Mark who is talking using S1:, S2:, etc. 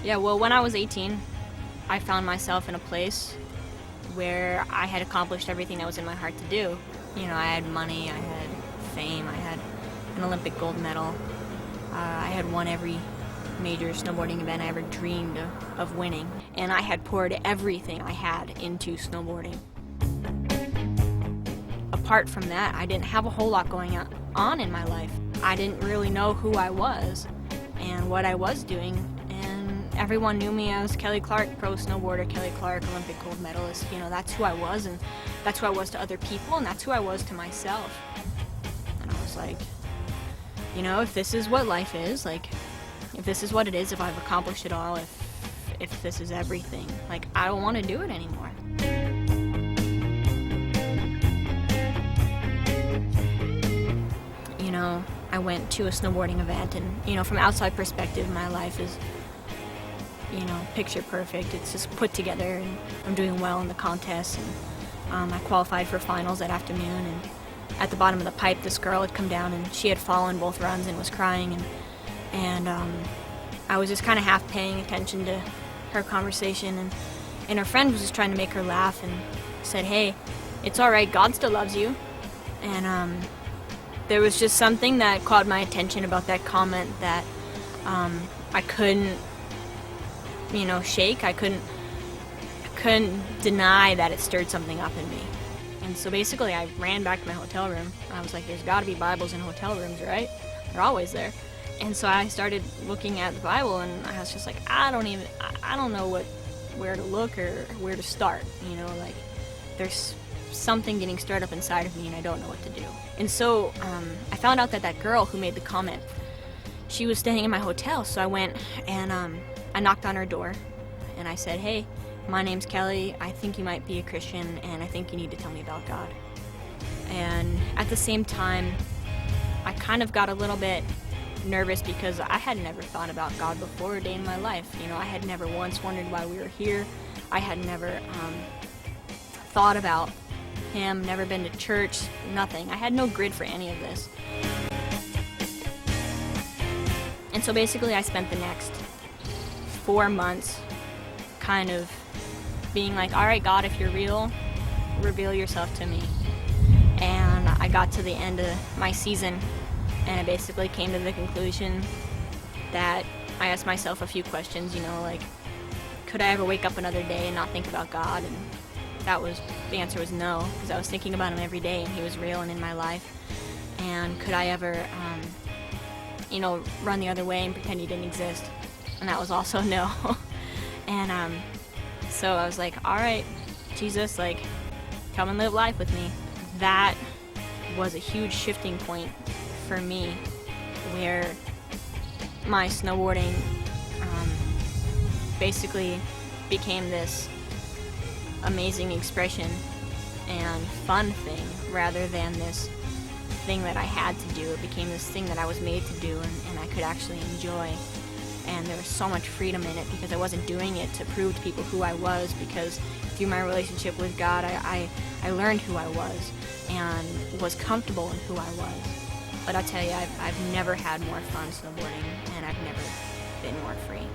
S1: Yeah, well, when I was 18, I found myself in a place where I had accomplished everything that was in my heart to do. You know, I had money, I had fame, I had an Olympic gold medal. I had won every major snowboarding event I ever dreamed of winning. And I had poured everything I had into snowboarding. Apart from that, I didn't have a whole lot going on in my life. I didn't really know who I was and what I was doing. And everyone knew me as Kelly Clark, pro snowboarder, Kelly Clark, Olympic gold medalist. You know, that's who I was, and that's who I was to other people, and that's who I was to myself. And I was like, you know, if this is what life is, like, if this is what it is, if I've accomplished it all, if this is everything, like, I don't want to do it anymore. You know, I went to a snowboarding event, and, you know, from outside perspective, my life is, you know, picture perfect. It's just put together, and I'm doing well in the contest, and I qualified for finals that afternoon, and at the bottom of the pipe, this girl had come down, and she had fallen both runs and was crying, and I was just kind of half paying attention to her conversation, and her friend was just trying to make her laugh and said, "Hey, it's all right, God still loves you." And there was just something that caught my attention about that comment that I couldn't, you know, shake. I couldn't deny that it stirred something up in me. And so basically I ran back to my hotel room. I was like, there's got to be Bibles in hotel rooms, right? They're always there. And so I started looking at the Bible, and I was just like, I don't know where to look or where to start. You know, like, there's something getting stirred up inside of me, and I don't know what to do. And so I found out that that girl who made the comment, she was staying in my hotel. So I went and I knocked on her door, and I said, "Hey, my name's Kelly. I think you might be a Christian, and I think you need to tell me about God." And at the same time, I kind of got a little bit nervous because I had never thought about God before a day in my life. You know, I had never once wondered why we were here. I had never thought about Him, never been to church, nothing. I had no grid for any of this. And so basically I spent the next 4 months kind of being like, all right, God, if you're real, reveal yourself to me. And I got to the end of my season, and I basically came to the conclusion that I asked myself a few questions, you know, like, could I ever wake up another day and not think about God? And the answer was no, because I was thinking about Him every day, and He was real and in my life. And could I ever, you know, run the other way and pretend He didn't exist? And that was also no. And so I was like, all right, Jesus, like, come and live life with me. That was a huge shifting point for me, where my snowboarding basically became this amazing expression and fun thing rather than this thing that I had to do. It became this thing that I was made to do, and I could actually enjoy. And there was so much freedom in it because I wasn't doing it to prove to people who I was, because through my relationship with God, I learned who I was and was comfortable in who I was. But I'll tell you, I've never had more fun snowboarding, and I've never been more free.